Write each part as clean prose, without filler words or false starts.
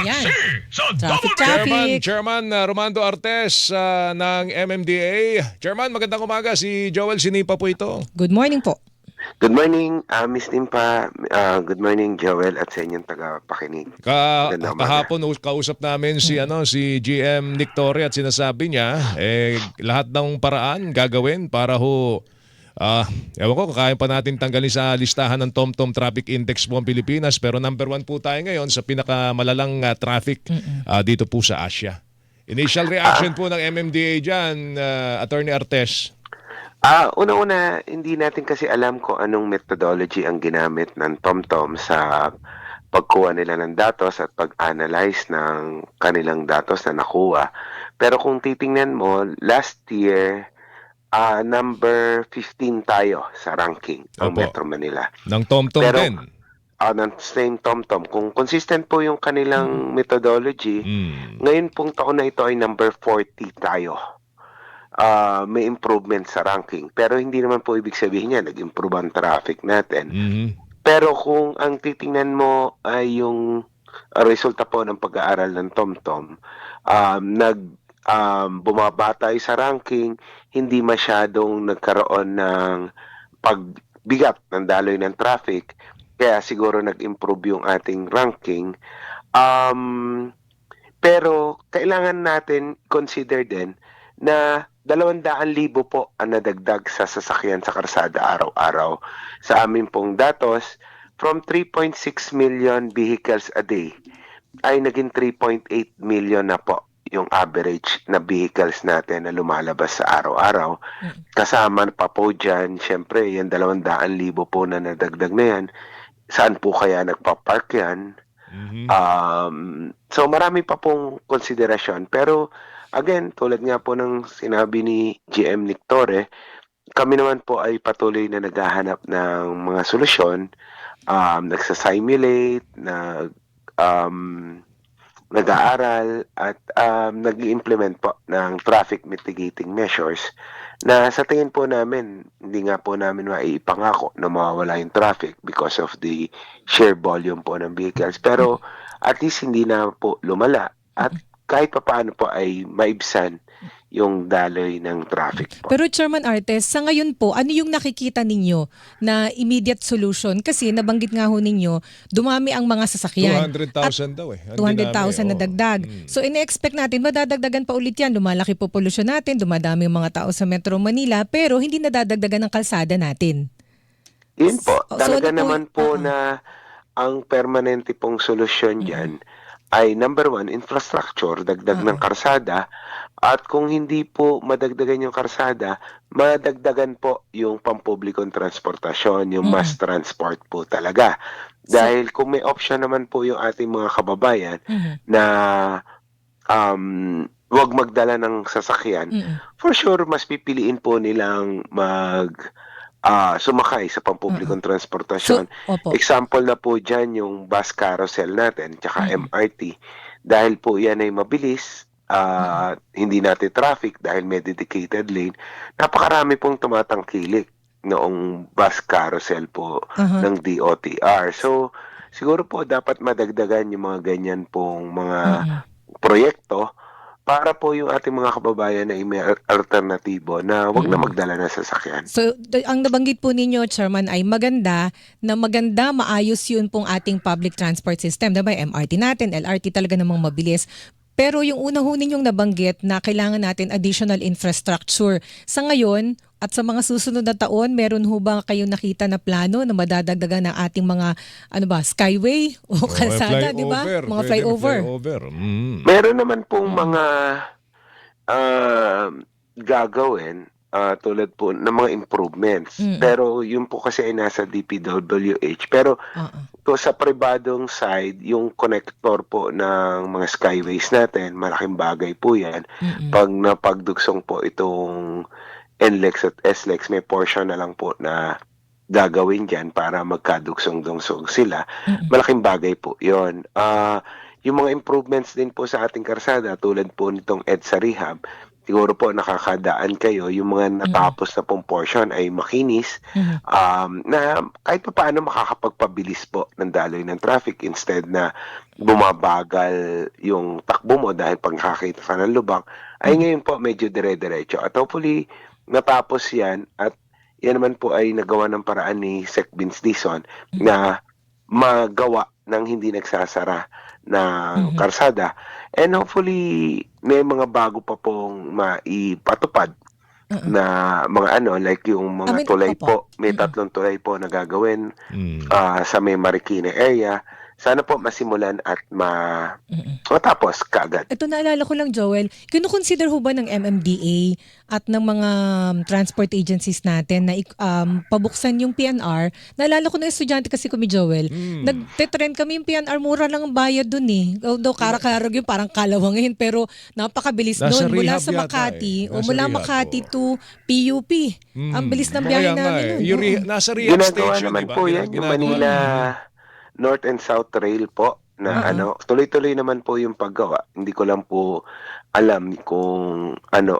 Yan. sa Traffic, Double B! traffic. Chairman Romando Artes ng MMDA. Chairman, magandang umaga. Si Joel Sinipa po ito. Good morning po. Good morning, Miss Nimpa. Good morning, Joel, at sa inyong tagapakinig. Magandang umaga. Kahapon kausap namin si GM Nick Torre at sinasabi niya lahat ng paraan gagawin para ewan ko, kaya pa natin tanggalin sa listahan ng TomTom Traffic Index po ang Pilipinas, pero number 1 po tayo ngayon sa pinakamalalang traffic dito po sa Asia. Initial reaction po ng MMDA dyan, Attorney Artes. Una-una, hindi natin kasi alam kung anong methodology ang ginamit ng TomTom sa pagkuha nila ng datos at pag-analyze ng kanilang datos na nakuha. Pero kung titingnan mo, last year, number 15 tayo sa ranking ng Opo. Metro Manila. Ng TomTom Pero, din. ng same TomTom. Kung consistent po yung kanilang methodology, ngayon pong taon na ito ay number 40 tayo. May improvement sa ranking. Pero hindi naman po ibig sabihin niya, nag-improve ang traffic natin. Pero kung ang titingnan mo ay yung resulta po ng pag-aaral ng TomTom, bumaba tayo sa ranking, hindi masyadong nagkaroon ng pagbigat ng daloy ng traffic, kaya siguro nag-improve yung ating ranking. Pero kailangan natin consider din na 200,000 po ang nadagdag sa sasakyan sa karsada araw-araw. Sa amin pong datos, from 3.6 million vehicles a day, ay naging 3.8 million na po yung average na vehicles natin na lumalabas sa araw-araw. Kasama pa po dyan, syempre, yung 200,000 po na nadagdag na yan, saan po kaya nagpa-park yan? So marami pa pong konsiderasyon. Pero again, tulad nga po ng sinabi ni GM Nick Torre, kami naman po ay patuloy na naghahanap ng mga solusyon, nagsasimulate, nag-aaral at nag-implement po ng traffic mitigating measures na sa tingin po namin, hindi nga po namin maipangako na mawawala yung traffic because of the sheer volume po ng vehicles. Pero at least hindi na po lumala at kahit pa paano po ay maibsan yung daloy ng traffic po. Pero Chairman Artes, sa ngayon po, ano yung nakikita ninyo na immediate solution? Kasi nabanggit nga ho ninyo, dumami ang mga sasakyan. 200,000 daw eh. 200,000 na dagdag. So ine-expect natin, madadagdagan pa ulit yan. Lumalaki po pollution natin, dumadami yung mga tao sa Metro Manila, pero hindi nadadagdagan ng kalsada natin. Yun po. Talaga ano po, naman po na ang permanente pong solusyon dyan ay number 1, infrastructure, dagdag ng karsada. At kung hindi po madagdagan yung karsada, madagdagan po yung pampublikong transportasyon, yung mass transport po talaga. Dahil kung may option naman po yung ating mga kababayan na wag magdala ng sasakyan, for sure mas pipiliin po nilang sumakay sa pampublikong transportasyon. Opo. Example na po dyan yung bus carousel natin, tsaka MRT. Dahil po yan ay mabilis, hindi natin traffic dahil may dedicated lane, napakarami pong tumatangkilik noong bus carousel po ng DOTR. So, siguro po dapat madagdagan yung mga ganyan pong mga proyekto para po yung ating mga kababayan na may alternatibo na wag na magdala ng sasakyan. So, ang nabanggit po ninyo, Chairman, ay maganda, maayos yun pong ating public transport system. Diba? MRT natin, LRT talaga namang mabilis. Pero yung una ho ninyong nabanggit na kailangan natin additional infrastructure. Sa ngayon at sa mga susunod na taon, meron ho ba kayong nakita na plano na madadagdagan ng ating mga skyway o kalsada, di ba? Mga flyover. Meron naman pong mga gagawin tulad po ng mga improvements. Pero yun po kasi ay nasa DPWH. Pero sa pribadong side, yung connector po ng mga skyways natin, malaking bagay po yan. Pag napagdugsong po itong NLEX at SLEX, may portion na lang po na gagawin dyan para magkadugsong-dugsong sila. Malaking bagay po yun. Yung mga improvements din po sa ating karsada, tulad po nitong EDSA Rehab, siguro po nakakadaan kayo, yung mga natapos na pong portion ay makinis, na kahit pa paano makakapagpabilis po ng daloy ng traffic instead na bumabagal yung takbo mo dahil pag nakakita ka ng lubak, ay ngayon po medyo dire-diretso. At hopefully, natapos yan at yan naman po ay nagawa ng paraan ni Sec. Vince Dizon na magawa ng hindi nagsasara ng karsada. And hopefully, may mga bago pa pong maipatupad na mga like yung mga tulay po. May 3 tulay po na gagawin sa may Marikina area. Sana po masimulan at matapos kaagad. Ito naalala ko lang, Joel, kinukonsider ho ba ng MMDA at ng mga transport agencies natin na pabuksan yung PNR? Naalala ko na estudyante kasi kami, Joel. Nagte-trend kami yung PNR, mura lang ang bayad dun eh. Although karakarag yung parang kalawangin, pero napakabilis Nasa nun. Mula rehab sa yata Makati eh. o Nasa mula rehab, Makati to PUP. Ang bilis ng biyahe Kaya nga namin nun. Yung Oo. nasa rehab Ginagawa station, naman di ba? po yan, yung Manila North and South Rail po na tuloy-tuloy naman po yung paggawa. Hindi ko lang po alam kung ano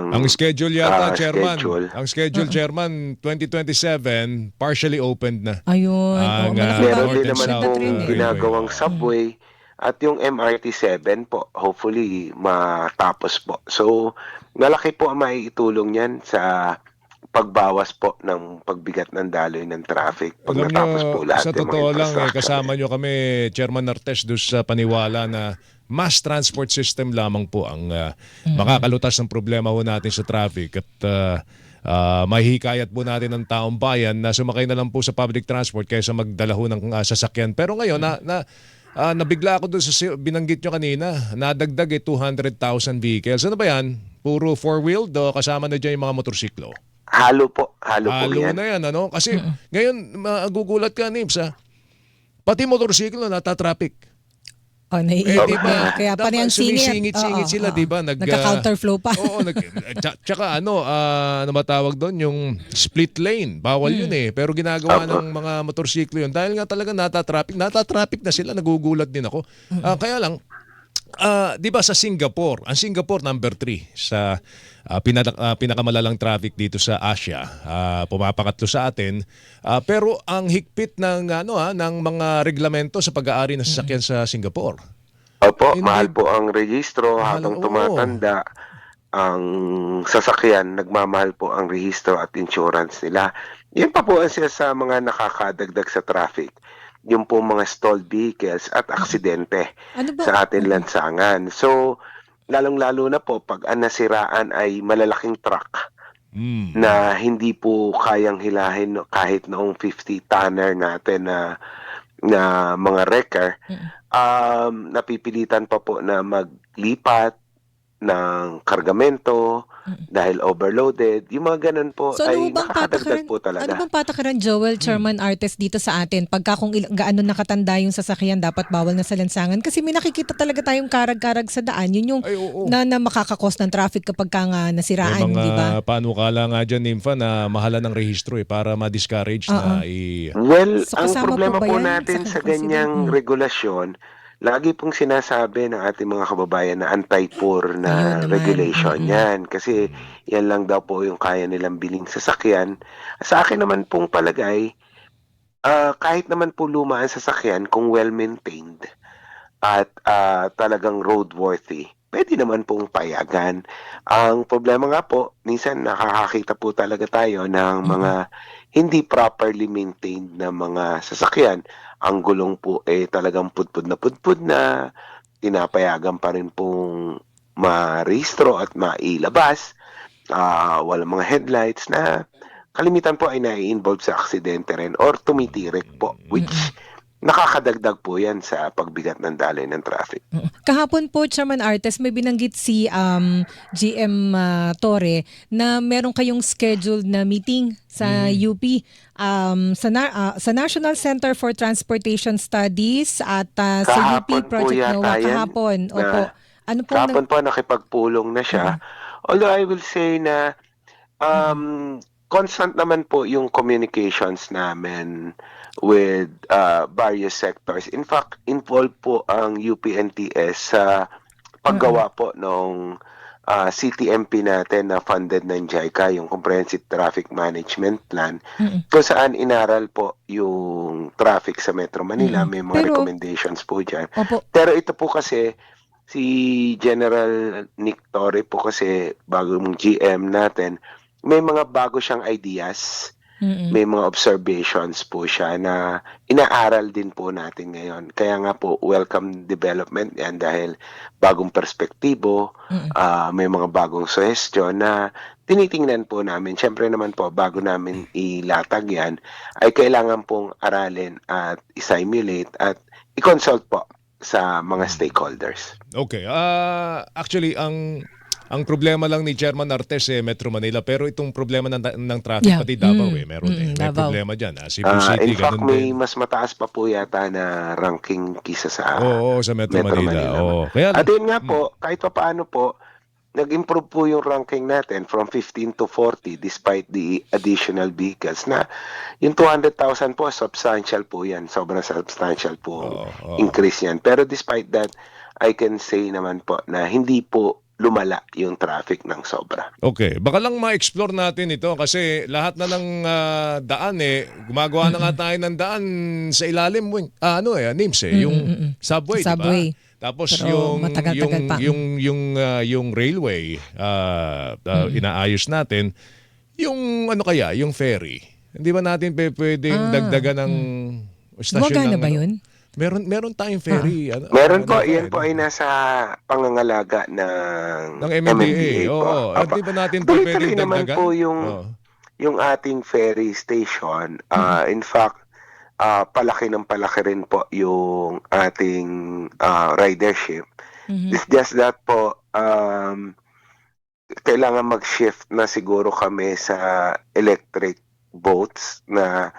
Ang schedule yata, Chairman. schedule. Ang schedule, Chairman, 2027, partially opened na. Ayun. Ang, Malaking Meron North din and naman South pong Railway. ginagawang subway at yung MRT7 po, hopefully matapos po. So, malaki po ang maitulong yan sa pagbawas po ng pagbigat ng daloy ng traffic pag Alam natapos nyo, po lahat sa ng mga totoo lang, infrastructure. kasama nyo kami, Chairman Artes, doon sa paniwala na mass transport system lamang po ang makakalutas ng problema ho natin sa traffic at mahihikayat po natin ang taong bayan na sumakay na lang po sa public transport kaysa magdala ho ng sasakyan. Pero ngayon, nabigla ako doon sa binanggit nyo kanina, nadagdag 200,000 vehicles. Ano ba yan? Puro four-wheeled o kasama na dyan yung mga motorsiklo? Halo po Halo yan. na yan, ano? Kasi ngayon, magugulat ka, Nibs, ha? Pati motorsiklo natatraffic. Oh, naiiyak diba? Kaya pa niyang singit. Sumisingit-singit sila, di ba? Nagka-counterflow pa. Oo, tsaka ano matawag doon, yung split lane. Bawal yun eh. Pero ginagawa ng mga motorsiklo yun. Dahil nga talaga natatraffic na sila. Nagugulat din ako. Kaya lang, di ba sa Singapore, ang Singapore number 3 sa pinakamalalang traffic dito sa Asia, pumapakatlo sa atin, pero ang higpit ng ng mga reglamento sa pag-aari ng sasakyan sa Singapore. Opo, Hindi- mahal po ang rehistro habang oo. tumatanda ang sasakyan, nagmamahal po ang rehistro at insurance nila. Yan pa po ang siya sa mga nakakadagdag sa traffic. Yung po mga stalled vehicles at aksidente Ano ba? sa ating lansangan. So, lalong-lalo na po pag ang nasiraan ay malalaking truck na hindi po kayang hilahin kahit noong 50-tonner natin na mga wrecker, napipilitan pa po na maglipat ng kargamento dahil overloaded. Yung mga ganun po So ano ay bang nakakadagdag po talaga. Ano bang patakaran, Joel, Chairman Artes, dito sa atin? Pagka kung gaano nakatanda yung sasakyan, dapat bawal na sa lansangan? Kasi may nakikita talaga tayong karag-karag sa daan. Yun yung Ay, oo. na makakakos ng traffic kapag ka nga nasiraan, May mga di ba? panukala nga dyan, Nympha, na mahalan ng rehistro para ma-discourage na Well, So, ang kasama problema po ba po yan natin sa sa ganyang regulasyon, lagi pong sinasabi ng ating mga kababayan na anti-poor Ayun na naman. regulation yan. Kasi yan lang daw po yung kaya nilang biling sasakyan. Sa akin naman pong palagay, kahit naman po luma ang sasakyan, kung well-maintained at talagang roadworthy, pwede naman pong payagan. Ang problema nga po, minsan nakakakita po talaga tayo ng mga hindi properly maintained na mga sasakyan. Ang gulong po talagang pudpud na, pinapayagan pa rin pong marehistro at mailabas. Walang mga headlights na kalimitan po ay nai-involve sa aksidente rin or tumitirik po, which nakakadagdag po yan sa pagbigat ng daloy ng traffic. Kahapon po, Chairman Artes, may binanggit si GM Torre na meron kayong scheduled na meeting sa UP sa National Center for Transportation Studies at sa UP Kahapon po Project yata NOAA. yan Kahapon. na- Opo. Ano po Kahapon po nakipagpulong na siya. Although I will say na constant naman po yung communications namin with various sectors. In fact, involved po ang UPNTS sa paggawa po ng CTMP natin na funded ng JICA, yung Comprehensive Traffic Management Plan, Mm-mm. kung saan inaral po yung traffic sa Metro Manila. Mm-mm. May mga Pero- recommendations po dyan. Opo. Pero ito po kasi, si General Nick Torre po kasi, bagong GM natin, may mga bago siyang ideas, Mm-mm. may mga observations po siya na inaaral din po natin ngayon. Kaya nga po, welcome development yan dahil bagong perspektibo, Mm-mm. may mga bagong suggestion na tinitingnan po namin. Siyempre naman po, bago namin ilatag yan, ay kailangan pong aralin at isimulate at i-consult po sa mga stakeholders. Okay. Actually, ang problema lang ni Chairman Artes Metro Manila, pero itong problema ng traffic Yeah. pati Davao meron May Davao. problema diyan. Cebu City In fact, ganun may din. mas mataas pa po yata na ranking kisa sa Oo, sa Metro Manila. Oo. Kaya At yun nga po, kahit pa paano po, nag-improve po yung ranking natin from 15 to 40 despite the additional vehicles na yung 200,000 po, substantial po yan. Sobrang substantial po Oo. increase yan. Pero despite that, I can say naman po na hindi po lumala yung traffic ng sobra. Okay, baka lang ma-explore natin ito kasi lahat na ng daan gumagawa na nga tayo ng daan sa ilalim names yung subway, Subway. diba? Tapos Pero yung matagal-tagal pa. yung railway inaayos natin. Yung yung ferry. Hindi ba natin pwedeng dagdagan ng stasyon Gumagana ng ba yun? Meron tayong ferry. Meron po, yan po ay nasa pangangalaga ng MMDA. po. Oo. Apa. Di ba natin Tuloy-tuloy pwedeng naman dagdagan? po Oo. yung ating ferry station. In fact, palaki ng palaki rin po yung ating ridership. It's just that po, kailangan mag-shift na siguro kami sa electric boats na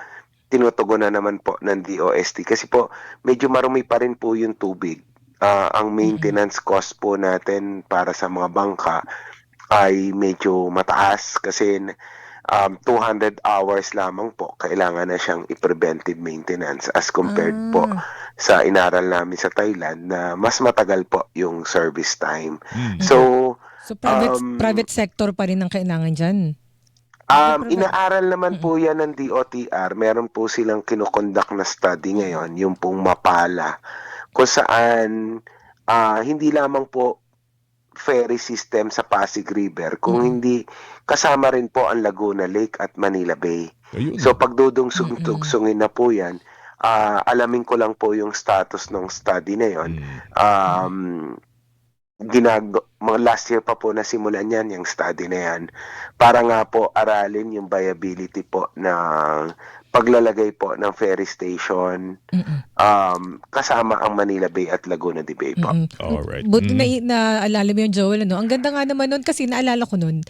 tinutugunan naman po ng DOST kasi po medyo marumi pa rin po yung tubig. Ang maintenance cost po natin para sa mga bangka ay medyo mataas kasi 200 hours lamang po kailangan na siyang i-preventive maintenance as compared po sa inaral namin sa Thailand na mas matagal po yung service time. So private sector pa rin ang kailangan dyan. Inaaral naman po yan ng DOTR. Meron po silang kinokondak na study ngayon, yung pong Mapala, kung saan hindi lamang po ferry system sa Pasig River, kung hindi kasama rin po ang Laguna Lake at Manila Bay. Ayun. So pagdudungsong-tugsungin na po yan, alamin ko lang po yung status ng study na yon. Last year pa po nasimulan yan, yung study na yan, para nga po aralin yung viability po ng paglalagay po ng ferry station kasama ang Manila Bay at Laguna de Bay po. Alright. Buti na naalala mo yung Joel, ano? Ang ganda nga naman nun kasi naalala ko nun,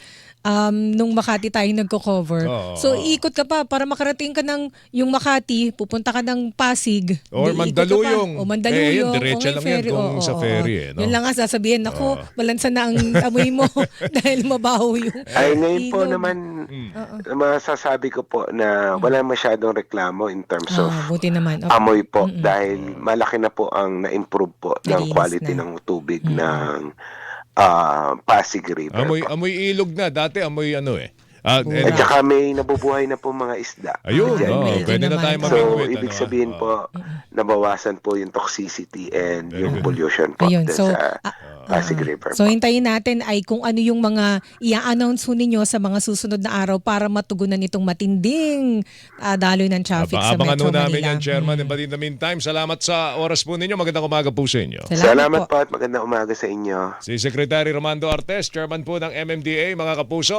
nung Makati tayo nagko-cover. Oo. So, iikot ka pa para makarating ka ng yung Makati, pupunta ka ng Pasig. Or Di, ikot ka pa. Mandaluyong. O Mandaluyong. Diretso o may lang yan kung sa ferry. Yun lang nga sasabihin, ako, balansa na ang amoy mo dahil mabaho yung Ay, ngayon po ilog. naman, masasabi ko po na wala masyadong reklamo in terms of Buti naman. Okay. amoy po dahil malaki na po ang na-improve po ng Nalinis quality na. ng tubig ng Pasig River po. Amoy ilog na. Dati amoy At saka may nabubuhay na po mga isda. Ayun, Diyan, may- pwede na naman. tayo So, mamingwit. ibig sabihin po, nabawasan po yung toxicity and yung pollution po Ayun, dun so, sa Pasig River So po. hintayin natin ay kung ano yung mga i-announce ho ninyo sa mga susunod na araw para matugunan itong matinding daloy ng traffic sa Abangan Metro ho namin Manila. yan, Chairman. But in the meantime, salamat sa oras po ninyo. Magandang umaga po sa inyo. Salamat po at magandang umaga sa inyo. Si Secretary Romando Artes, Chairman po ng MMDA, mga kapuso.